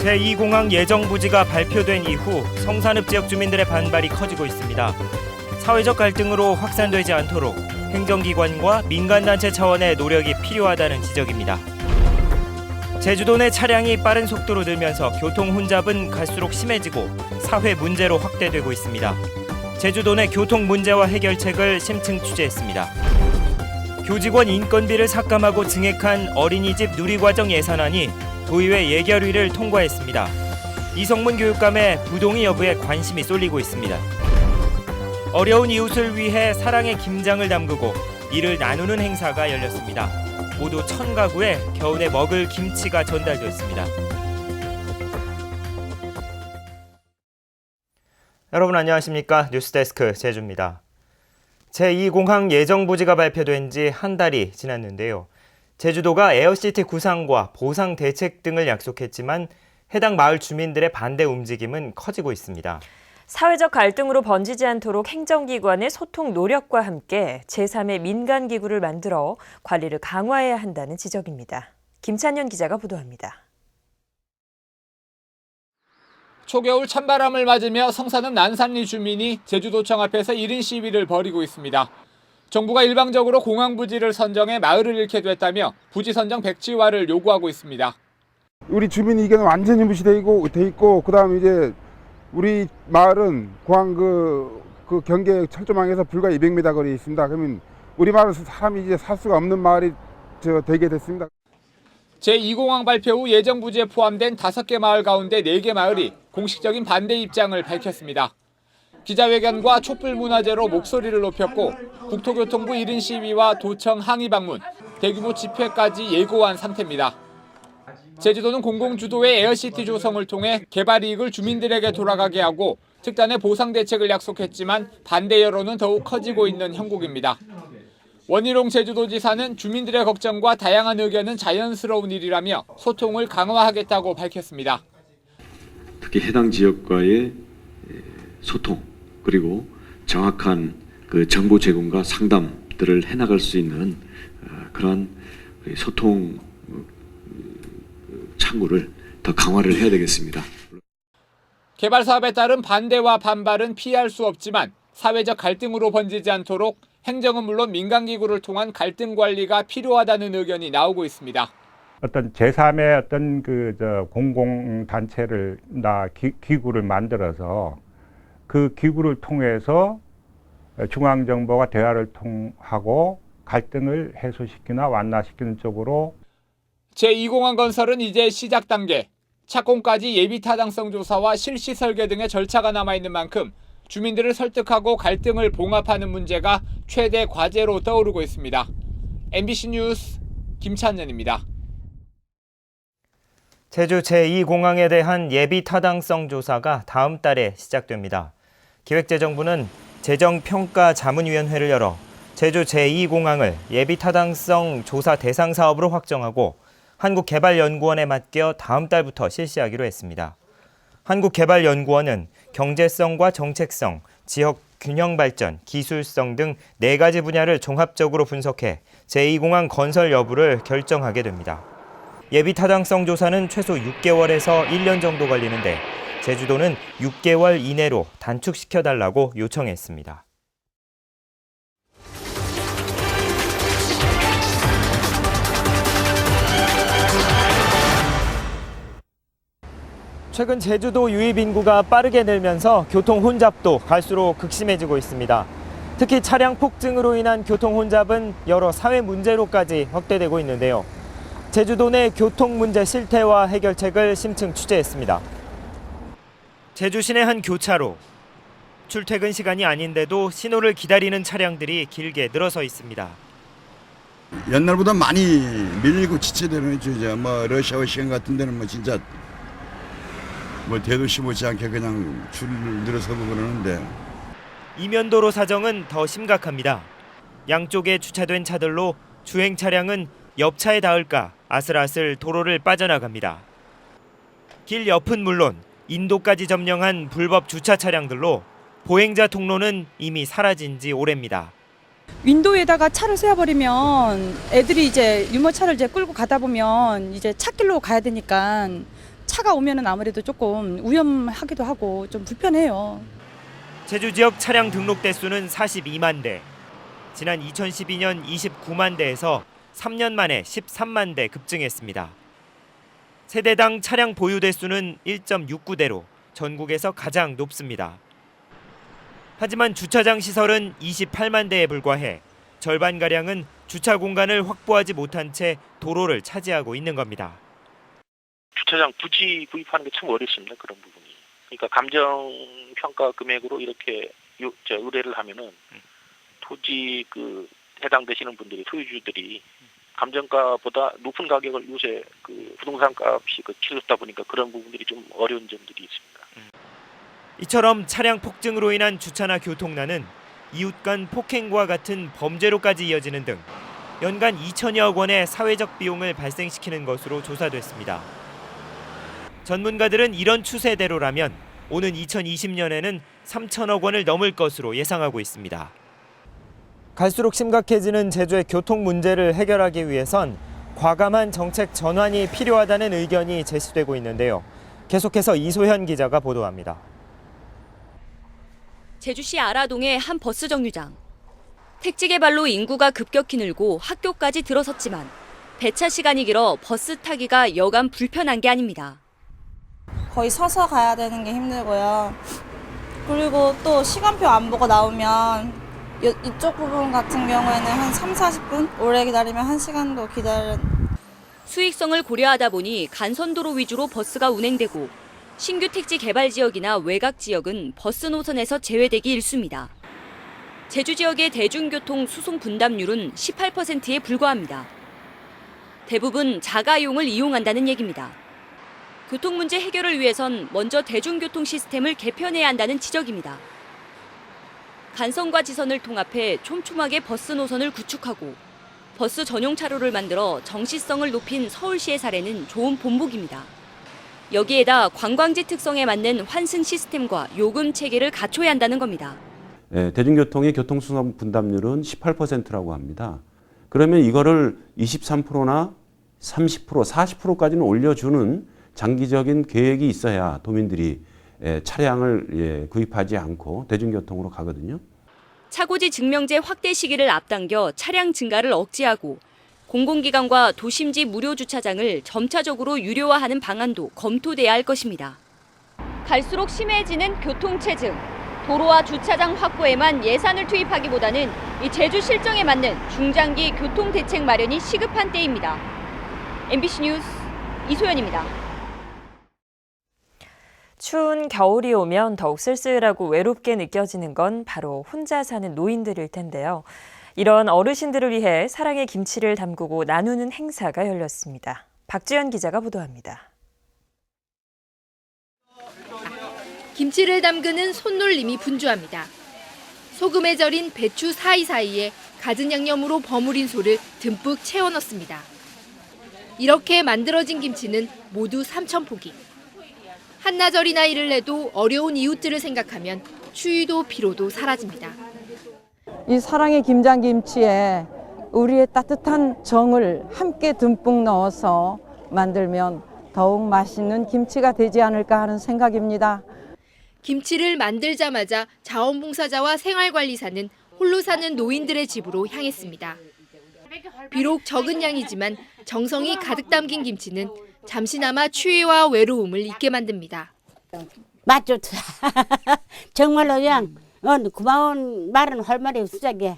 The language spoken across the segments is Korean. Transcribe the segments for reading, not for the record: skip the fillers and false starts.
제2공항 예정 부지가 발표된 이후 성산읍 지역 주민들의 반발이 커지고 있습니다. 사회적 갈등으로 확산되지 않도록 행정기관과 민간단체 차원의 노력이 필요하다는 지적입니다. 제주도 내 차량이 빠른 속도로 늘면서 교통 혼잡은 갈수록 심해지고 사회 문제로 확대되고 있습니다. 제주도 내 교통 문제와 해결책을 심층 취재했습니다. 교직원 인건비를 삭감하고 증액한 어린이집 누리과정 예산안이 도의회 예결위를 통과했습니다. 이성문 교육감의 부동의 여부에 관심이 쏠리고 있습니다. 어려운 이웃을 위해 사랑의 김장을 담그고 이를 나누는 행사가 열렸습니다. 모두 1000가구에 겨울에 먹을 김치가 전달됐습니다. 여러분 안녕하십니까? 뉴스데스크 제주입니다. 제2공항 예정 부지가 발표된 지 한 달이 지났는데요. 제주도가 에어시티 구상과 보상 대책 등을 약속했지만 해당 마을 주민들의 반대 움직임은 커지고 있습니다. 사회적 갈등으로 번지지 않도록 행정기관의 소통 노력과 함께 제3의 민간기구를 만들어 관리를 강화해야 한다는 지적입니다. 김찬현 기자가 보도합니다. 초겨울 찬바람을 맞으며 성산읍 난산리 주민이 제주도청 앞에서 1인 시위를 벌이고 있습니다. 정부가 일방적으로 공항 부지를 선정해 마을을 잃게 됐다며 부지 선정 백지화를 요구하고 있습니다. 우리 주민 의견은 완전히 무시돼 있고 그다음에 이제 우리 마을은 공항 그 경계 철조망에서 불과 200m 거리에 있습니다. 그러면 우리 마을은 사람이 이제 살 수가 없는 마을이 되게 됐습니다. 제2공항 발표 후 예정 부지에 포함된 5개 마을 가운데 4개 마을이 공식적인 반대 입장을 밝혔습니다. 기자회견과 촛불문화제로 목소리를 높였고 국토교통부 1인 시위와 도청 항의 방문, 대규모 집회까지 예고한 상태입니다. 제주도는 공공주도의 에어시티 조성을 통해 개발 이익을 주민들에게 돌아가게 하고 특단의 보상 대책을 약속했지만 반대 여론은 더욱 커지고 있는 형국입니다. 원희룡 제주도지사는 주민들의 걱정과 다양한 의견은 자연스러운 일이라며 소통을 강화하겠다고 밝혔습니다. 특히 해당 지역과의 소통 그리고 정확한 그 정보 제공과 상담들을 해나갈 수 있는 그런 소통 창구를 더 강화를 해야 되겠습니다. 개발 사업에 따른 반대와 반발은 피할 수 없지만 사회적 갈등으로 번지지 않도록 행정은 물론 민간기구를 통한 갈등 관리가 필요하다는 의견이 나오고 있습니다. 어떤 제3의 어떤 공공단체를 기구를 만들어서 그 기구를 통해서 중앙정부가 대화를 통하고 갈등을 해소시키나 완화시키는 쪽으로 제2공항 건설은 이제 시작 단계, 착공까지 예비 타당성 조사와 실시 설계 등의 절차가 남아있는 만큼 주민들을 설득하고 갈등을 봉합하는 문제가 최대 과제로 떠오르고 있습니다. MBC 뉴스 김찬현입니다. 제주 제2공항에 대한 예비 타당성 조사가 다음 달에 시작됩니다. 기획재정부는 재정평가자문위원회를 열어 제주 제2공항을 예비 타당성 조사 대상 사업으로 확정하고 한국개발연구원에 맡겨 다음 달부터 실시하기로 했습니다. 한국개발연구원은 경제성과 정책성, 지역 균형 발전, 기술성 등 4가지 분야를 종합적으로 분석해 제2공항 건설 여부를 결정하게 됩니다. 예비 타당성 조사는 최소 6개월에서 1년 정도 걸리는데 제주도는 6개월 이내로 단축시켜달라고 요청했습니다. 최근 제주도 유입 인구가 빠르게 늘면서 교통 혼잡도 갈수록 극심해지고 있습니다. 특히 차량 폭증으로 인한 교통 혼잡은 여러 사회 문제로까지 확대되고 있는데요. 제주도 내 교통 문제 실태와 해결책을 심층 취재했습니다. 제주 시내 한 교차로. 출퇴근 시간이 아닌데도 신호를 기다리는 차량들이 길게 늘어서 있습니다. 옛날보다 많이 밀리고 지체되는 이제 러시아 시간 같은 데는 진짜 대도 시보지 않게 그냥 줄 늘어서고 그러는데. 이면도로 사정은 더 심각합니다. 양쪽에 주차된 차들로 주행 차량은 옆차에 닿을까 아슬아슬 도로를 빠져나갑니다. 길 옆은 물론 인도까지 점령한 불법 주차 차량들로 보행자 통로는 이미 사라진 지 오래입니다. 윈도우에다가 차를 세워버리면 애들이 이제 유모차를 이제 끌고 가다 보면 이제 찻길로 가야 되니까 차가 오면은 아무래도 조금 위험하기도 하고 좀 불편해요. 제주 지역 차량 등록 대수는 42만 대. 지난 2012년 29만 대에서 3년 만에 13만 대 급증했습니다. 세대당 차량 보유 대수는 1.69대로 전국에서 가장 높습니다. 하지만 주차장 시설은 28만 대에 불과해 절반가량은 주차 공간을 확보하지 못한 채 도로를 차지하고 있는 겁니다. 주차장 부지 구입하는 게 참 어렵습니다. 그런 부분이. 그러니까 감정평가 금액으로 이렇게 의뢰를 하면은 토지 해당되시는 분들이 소유주들이 감정가보다 높은 가격을 요새 부동산 값이 치솟다 보니까 그런 부분들이 좀 어려운 점들이 있습니다. 이처럼 차량 폭증으로 인한 주차나 교통난은 이웃 간 폭행과 같은 범죄로까지 이어지는 등 연간 2천여억 원의 사회적 비용을 발생시키는 것으로 조사됐습니다. 전문가들은 이런 추세대로라면 오는 2020년에는 3천억 원을 넘을 것으로 예상하고 있습니다. 갈수록 심각해지는 제주의 교통 문제를 해결하기 위해선 과감한 정책 전환이 필요하다는 의견이 제시되고 있는데요. 계속해서 이소현 기자가 보도합니다. 제주시 아라동의 한 버스 정류장. 택지 개발로 인구가 급격히 늘고 학교까지 들어섰지만 배차 시간이 길어 버스 타기가 여간 불편한 게 아닙니다. 거의 서서 가야 되는 게 힘들고요. 그리고 또 시간표 안 보고 나오면 이쪽 부분 같은 경우에는 한 3, 40분? 오래 기다리면 1시간도 기다리는. 수익성을 고려하다 보니 간선도로 위주로 버스가 운행되고 신규 택지 개발 지역이나 외곽 지역은 버스 노선에서 제외되기 일쑤입니다. 제주 지역의 대중교통 수송 분담률은 18%에 불과합니다. 대부분 자가용을 이용한다는 얘기입니다. 교통 문제 해결을 위해선 먼저 대중교통 시스템을 개편해야 한다는 지적입니다. 간선과 지선을 통합해 촘촘하게 버스 노선을 구축하고 버스 전용 차로를 만들어 정시성을 높인 서울시의 사례는 좋은 본보기입니다. 여기에다 관광지 특성에 맞는 환승 시스템과 요금 체계를 갖춰야 한다는 겁니다. 대중교통의 교통수송 분담률은 18%라고 합니다. 그러면 이거를 23%나 30%, 40%까지는 올려주는 장기적인 계획이 있어야 도민들이 차량을 구입하지 않고 대중교통으로 가거든요. 차고지 증명제 확대 시기를 앞당겨 차량 증가를 억제하고 공공기관과 도심지 무료 주차장을 점차적으로 유료화하는 방안도 검토돼야 할 것입니다. 갈수록 심해지는 교통체증. 도로와 주차장 확보에만 예산을 투입하기보다는 이 제주 실정에 맞는 중장기 교통대책 마련이 시급한 때입니다. MBC 뉴스 이소연입니다. 추운 겨울이 오면 더욱 쓸쓸하고 외롭게 느껴지는 건 바로 혼자 사는 노인들일 텐데요. 이런 어르신들을 위해 사랑의 김치를 담그고 나누는 행사가 열렸습니다. 박주연 기자가 보도합니다. 김치를 담그는 손놀림이 분주합니다. 소금에 절인 배추 사이사이에 갖은 양념으로 버무린 소를 듬뿍 채워 넣습니다. 이렇게 만들어진 김치는 모두 3,000포기. 한나절이나 일을 해도 어려운 이웃들을 생각하면 추위도 피로도 사라집니다. 이 사랑의 김장김치에 우리의 따뜻한 정을 함께 듬뿍 넣어서 만들면 더욱 맛있는 김치가 되지 않을까 하는 생각입니다. 김치를 만들자마자 자원봉사자와 생활관리사는 홀로 사는 노인들의 집으로 향했습니다. 비록 적은 양이지만 정성이 가득 담긴 김치는 잠시나마 추위와 외로움을 잊게 만듭니다. 맛 좋다. 정말로 그냥 고마운 말은 할 말이 없으자게.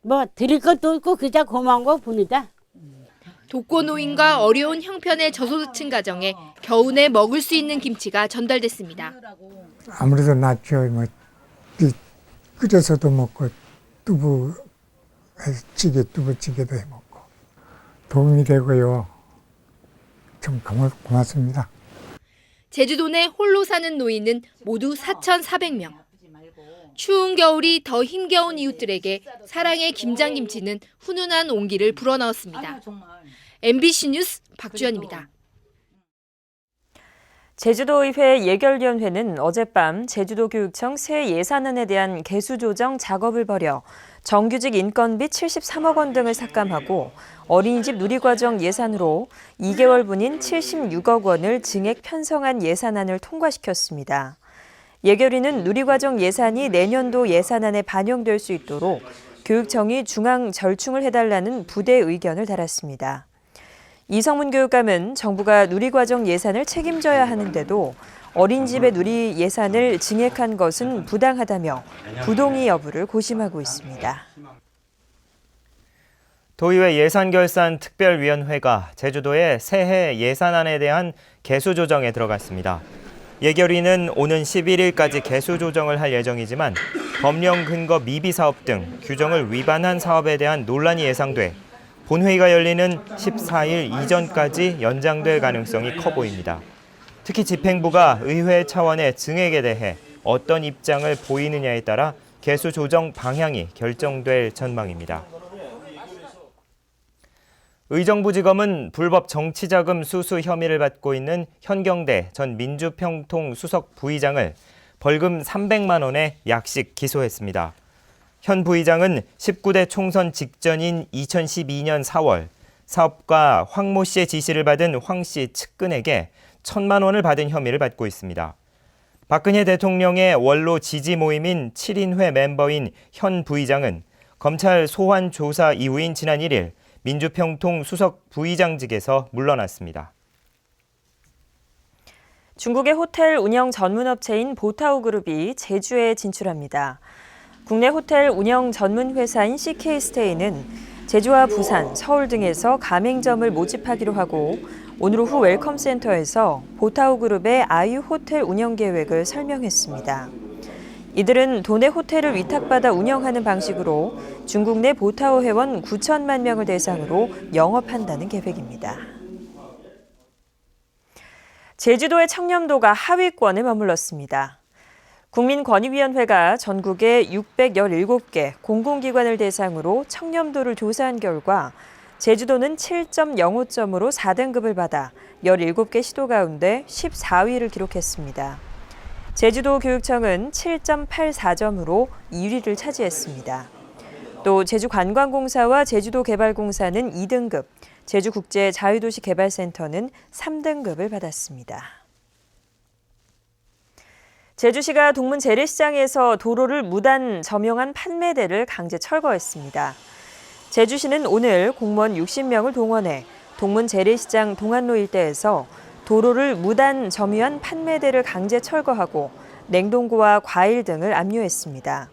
뭐 드릴 것도 없고 그저 고마운 거 뿐이다. 독거노인과 어려운 형편의 저소득층 가정에 겨우내 먹을 수 있는 김치가 전달됐습니다. 아무래도 낫죠. 뭐 끓여서도 먹고 두부찌개도 해 먹고 도움이 되고요. 좀 고맙습니다. 제주도 내 홀로 사는 노인은 모두 4,400명. 추운 겨울이 더 힘겨운 이웃들에게 사랑의 김장김치는 훈훈한 온기를 불어넣었습니다. MBC 뉴스 박주연입니다. 제주도의회 예결위원회는 어젯밤 제주도교육청 새 예산안에 대한 개수 조정 작업을 벌여 정규직 인건비 73억 원 등을 삭감하고 어린이집 누리과정 예산으로 2개월분인 76억 원을 증액 편성한 예산안을 통과시켰습니다. 예결위는 누리과정 예산이 내년도 예산안에 반영될 수 있도록 교육청이 중앙 절충을 해달라는 부대 의견을 달았습니다. 이성문 교육감은 정부가 누리과정 예산을 책임져야 하는데도 어린이집의 누리 예산을 증액한 것은 부당하다며 부동의 여부를 고심하고 있습니다. 도의회 예산결산특별위원회가 제주도의 새해 예산안에 대한 개수 조정에 들어갔습니다. 예결위는 오는 11일까지 개수 조정을 할 예정이지만 법령 근거 미비 사업 등 규정을 위반한 사업에 대한 논란이 예상돼 본회의가 열리는 14일 이전까지 연장될 가능성이 커 보입니다. 특히 집행부가 의회 차원의 증액에 대해 어떤 입장을 보이느냐에 따라 개수 조정 방향이 결정될 전망입니다. 의정부지검은 불법 정치자금 수수 혐의를 받고 있는 현경대 전 민주평통 수석 부의장을 벌금 300만 원에 약식 기소했습니다. 현 부의장은 19대 총선 직전인 2012년 4월 사업가 황모 씨의 지시를 받은 황 씨 측근에게 1,000만 원을 받은 혐의를 받고 있습니다. 박근혜 대통령의 원로 지지 모임인 7인회 멤버인 현 부의장은 검찰 소환 조사 이후인 지난 1일 민주평통 수석 부의장직에서 물러났습니다. 중국의 호텔 운영 전문업체인 보타오그룹이 제주에 진출합니다. 국내 호텔 운영 전문 회사인 CK스테이는 제주와 부산, 서울 등에서 가맹점을 모집하기로 하고 오늘 오후 웰컴센터에서 보타오그룹의 아유 호텔 운영 계획을 설명했습니다. 이들은 도내 호텔을 위탁받아 운영하는 방식으로 중국 내 보타오 회원 9천만 명을 대상으로 영업한다는 계획입니다. 제주도의 청렴도가 하위권에 머물렀습니다. 국민권익위원회가 전국의 617개 공공기관을 대상으로 청렴도를 조사한 결과 제주도는 7.05점으로 4등급을 받아 17개 시도 가운데 14위를 기록했습니다. 제주도 교육청은 7.84점으로 2위를 차지했습니다. 또 제주관광공사와 제주도개발공사는 2등급, 제주국제자유도시개발센터는 3등급을 받았습니다. 제주시가 동문 재래시장에서 도로를 무단 점용한 판매대를 강제 철거했습니다. 제주시는 오늘 공무원 60명을 동원해 동문 재래시장 동안로 일대에서 도로를 무단 점유한 판매대를 강제 철거하고 냉동고와 과일 등을 압류했습니다.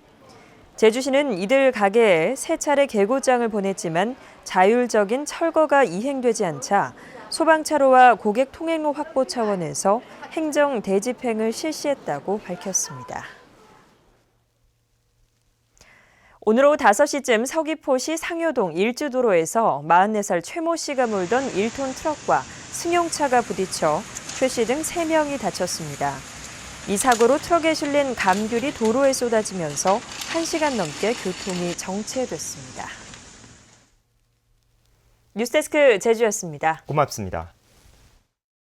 제주시는 이들 가게에 3차례 계고장을 보냈지만 자율적인 철거가 이행되지 않자 소방차로와 고객 통행로 확보 차원에서 행정 대집행을 실시했다고 밝혔습니다. 오늘 오후 5시쯤 서귀포시 상효동 일주도로에서 44살 최모 씨가 몰던 1톤 트럭과 승용차가 부딪혀 최 씨 등 3명이 다쳤습니다. 이 사고로 트럭에 실린 감귤이 도로에 쏟아지면서 1시간 넘게 교통이 정체됐습니다. 뉴스데스크 제주였습니다. 고맙습니다.